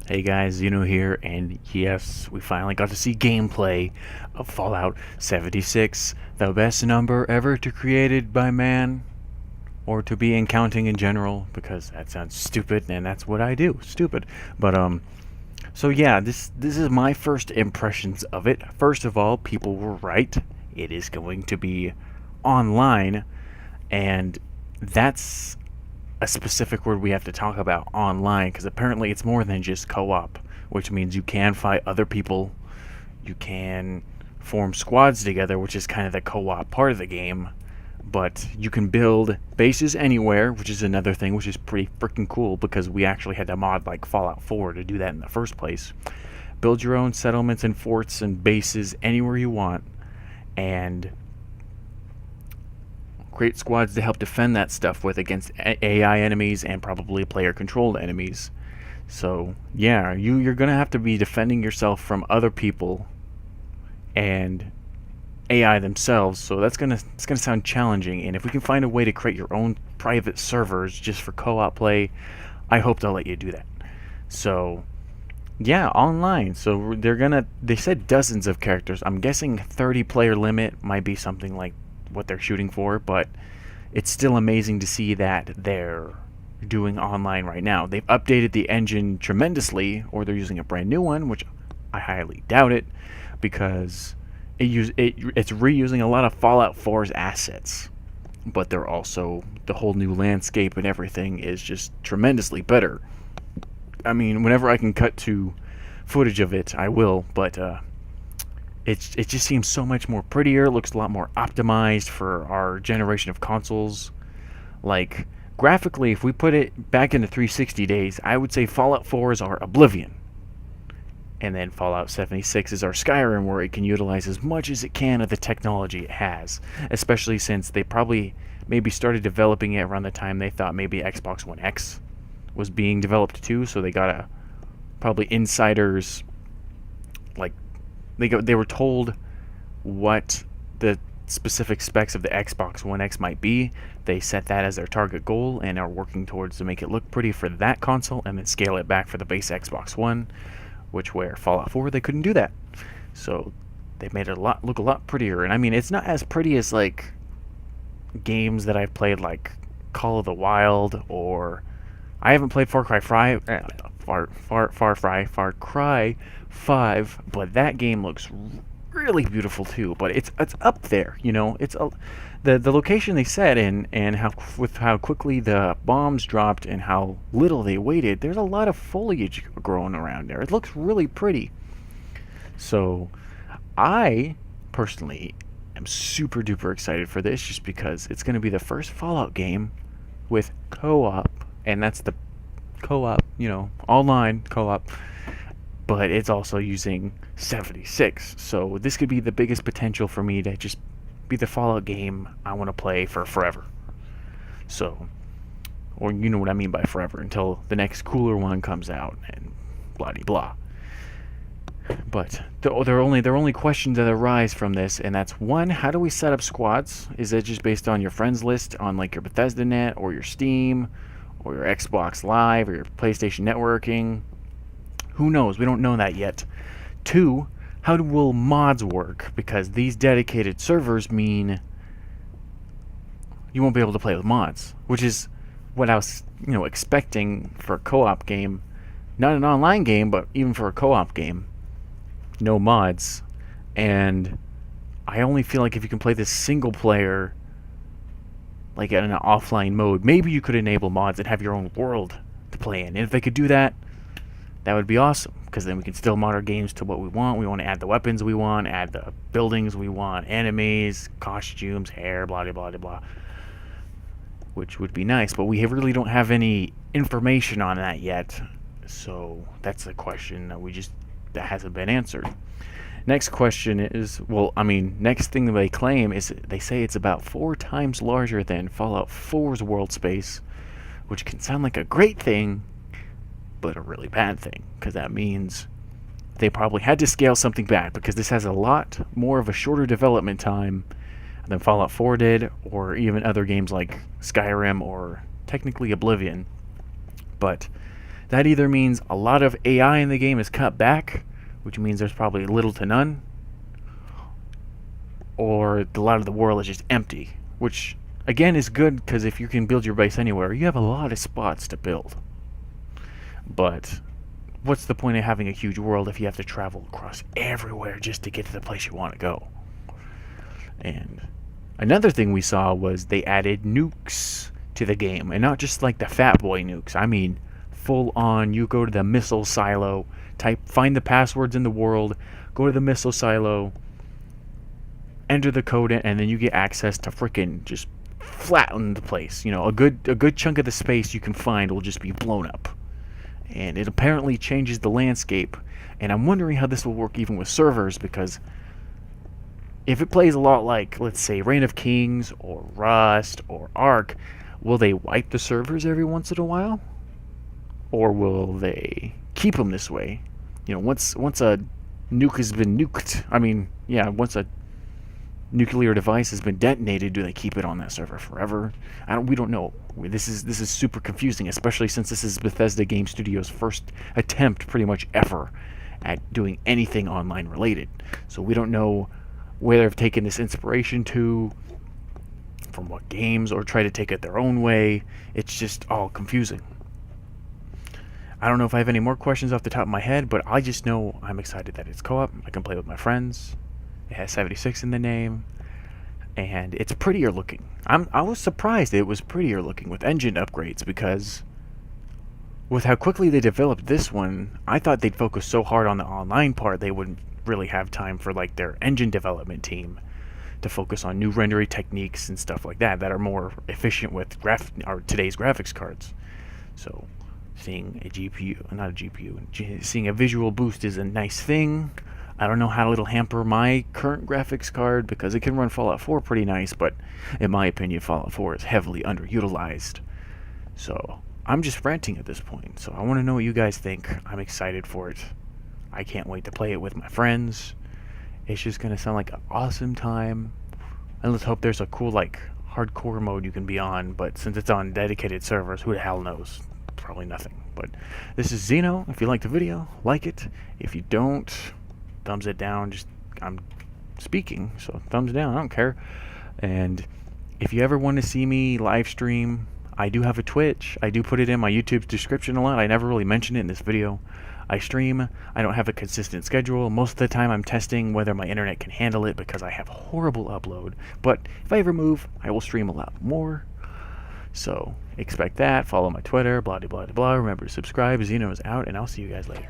Hey guys, Zeno here, and yes, we finally got to see gameplay of Fallout 76, the best number ever to created by man, or to be in counting in general, because that sounds stupid, and that's what I do, stupid. So yeah, this is my first impressions of it. First of all, people were right. It is going to be online, and that's a specific word we have to talk about online because apparently it's more than just co-op, which means you can fight other people, you can form squads together, which is kind of the co-op part of the game, but you can build bases anywhere, which is another thing which is pretty freaking cool because we actually had to mod like Fallout 4 to do that in the first place. Build your own settlements and forts and bases anywhere you want, and create squads to help defend that stuff with against AI enemies and probably player controlled enemies. So yeah, you're gonna have to be defending yourself from other people and AI themselves. So it's gonna sound challenging. And if we can find a way to create your own private servers just for co-op play, I hope they'll let you do that. So yeah, online. So they said dozens of characters. I'm guessing 30 player limit might be something like what they're shooting for, but it's still amazing to see that they're doing online right now. They've updated the engine tremendously, or they're using a brand new one, which I highly doubt it, because it's reusing a lot of Fallout 4's assets. But they're also the whole new landscape and everything is just tremendously better. I mean, whenever I can cut to footage of it, I will, but it just seems so much more prettier. It looks a lot more optimized for our generation of consoles. Like graphically, if we put it back into 360 days, I would say Fallout 4 is our Oblivion, and then Fallout 76 is our Skyrim, where it can utilize as much as it can of the technology it has. Especially since they probably maybe started developing it around the time they thought maybe Xbox One X was being developed too. So they got a probably insiders like they were told what the specific specs of the Xbox One X might be. They set that as their target goal and are working towards to make it look pretty for that console and then scale it back for the base Xbox One, which where Fallout 4 they couldn't do that. So they made it look a lot prettier. And I mean, it's not as pretty as like games that I've played like Call of the Wild, or I haven't played Far Cry 5, Far Cry 5, but that game looks really beautiful too. But it's up there, you know. The location they set in, and how quickly the bombs dropped and how little they waited. There's a lot of foliage growing around there. It looks really pretty. So I personally am super duper excited for this, just because it's going to be the first Fallout game with co-op, and that's the co-op, online co-op, but it's also using 76. So this could be the biggest potential for me to just be the Fallout game I want to play for forever. So, or you know what I mean by forever, until the next cooler one comes out and blah de blah. But there are only questions that arise from this, and that's one: how do we set up squads? Is it just based on your friends list on like your Bethesda net or your Steam or your Xbox Live or your PlayStation networking? Who knows? We don't know that yet. Two, how will mods work? Because these dedicated servers mean you won't be able to play with mods, which is what I was, expecting for a co-op game. Not an online game, but even for a co-op game. No mods. And I only feel like if you can play this single player, like in an offline mode, maybe you could enable mods and have your own world to play in. And if they could do that, that would be awesome, because then we can still mod our games to what we want. We want to add the weapons we want, add the buildings we want, enemies, costumes, hair, blah, blah, blah, blah, which would be nice, but we really don't have any information on that yet. So that's a question that hasn't been answered. Next question is, next thing that they claim is they say it's about 4 times larger than Fallout 4's world space, which can sound like a great thing, but a really bad thing, because that means they probably had to scale something back, because this has a lot more of a shorter development time than Fallout 4 did, or even other games like Skyrim or technically Oblivion. But That either means a lot of AI in the game is cut back, which means there's probably little to none, or a lot of the world is just empty, which again is good because if you can build your base anywhere, you have a lot of spots to build. But what's the point of having a huge world if you have to travel across everywhere just to get to the place you want to go? And another thing we saw was they added nukes to the game, and not just like the fat boy nukes. I mean, full on, you go to the missile silo, find the passwords in the world, go to the missile silo, enter the code in, and then you get access to freaking just flatten the place. You know, a good chunk of the space you can find will just be blown up. And it apparently changes the landscape, and I'm wondering how this will work even with servers, because if it plays a lot like, let's say, Reign of Kings or Rust or Ark, will they wipe the servers every once in a while? Or will they keep them this way? You know, once a nuke has been nuked, once a nuclear device has been detonated, do they keep it on that server forever? We don't know. This is super confusing, especially since this is Bethesda Game Studios' first attempt, pretty much ever, at doing anything online related. So we don't know where they've taken this inspiration from what games, or try to take it their own way. It's just all confusing. I don't know if I have any more questions off the top of my head, but I just know I'm excited that it's co-op. I can play with my friends. It has 76 in the name, and it's prettier looking. I was surprised it was prettier looking with engine upgrades, because with how quickly they developed this one, I thought they'd focus so hard on the online part they wouldn't really have time for like their engine development team to focus on new rendering techniques and stuff like that are more efficient with today's graphics cards. So seeing seeing a visual boost is a nice thing. I don't know how it'll hamper my current graphics card, because it can run Fallout 4 pretty nice, but in my opinion, Fallout 4 is heavily underutilized. So I'm just ranting at this point. So I want to know what you guys think. I'm excited for it. I can't wait to play it with my friends. It's just going to sound like an awesome time. And let's hope there's a cool, like, hardcore mode you can be on, but since it's on dedicated servers, who the hell knows? Probably nothing. But this is Xeno. If you liked the video, like it. If you don't, thumbs it down. I'm speaking, so thumbs down. I don't care. And if you ever want to see me live stream, I do have a Twitch. I do put it in my YouTube description a lot. I never really mention it in this video. I stream. I don't have a consistent schedule. Most of the time I'm testing whether my internet can handle it, because I have horrible upload. But if I ever move, I will stream a lot more. So expect that. Follow my Twitter, blah, blah, blah, blah. Remember to subscribe. Xeno is out, and I'll see you guys later.